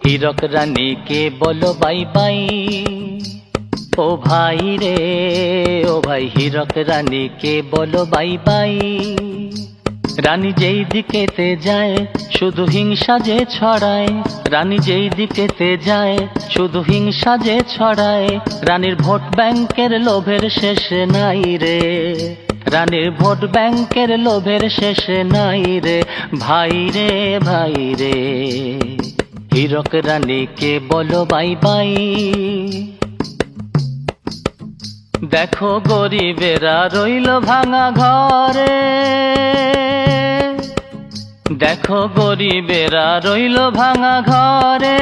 হীরক রানীকে বলো bye bye. ও ভাই রে ও ভাই, হীরক রানীকে বলো বাই বাই। রানী যেই দিকেতে যায় শুধু হিংসা যে ছড়ায়, রানী যেই দিকেতে যায় শুধু হিংসা যে ছড়ায়। রানীর ভোট ব্যাংকের লোভের শেষ নাই রে, রানীর ভোট ব্যাংকের লোভের শেষ নাই রে। ভাই রে ভাই রে, হীরক রানীকে বলো বাই বাই। দেখো গরিবেরা রইল ভাঙা ঘরে, দেখো গরিবেরা রইল ভাঙা ঘরে।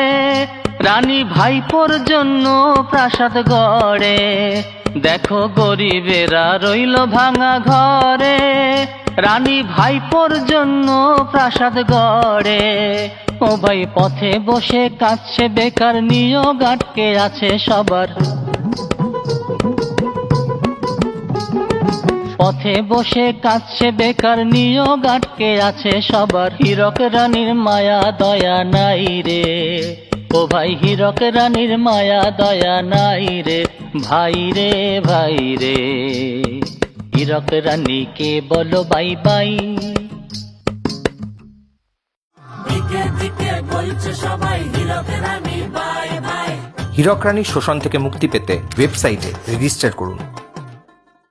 রানী ভাইপোর জন্য প্রাসাদ গড়ে, দেখো গরিবেরা রইল ভাঙা ঘরে। রানী ভাইপোর জন্য প্রাসাদ গড়ে। ও ভাই পথে বসে কাঁদছে বেকার, নিয়োগ আটকে আছে সবার। পথে বসে কাঁদছে বেকার, নিয়োগ আটকে আছে সবার। হীরক রানীর মায়া দয়া নাই রে, ও ভাই হীরক রানীর মায়া দয়া নাই রে। ভাই রে ভাই রে, হীরক রানীকে বলো বাই বাই। দিকে দিকে বলছে সবাই হীরক রানী বাই বাই। হীরক রানীর শোষণ থেকে মুক্তি পেতে ওয়েবসাইটে রেজিস্টার করুন।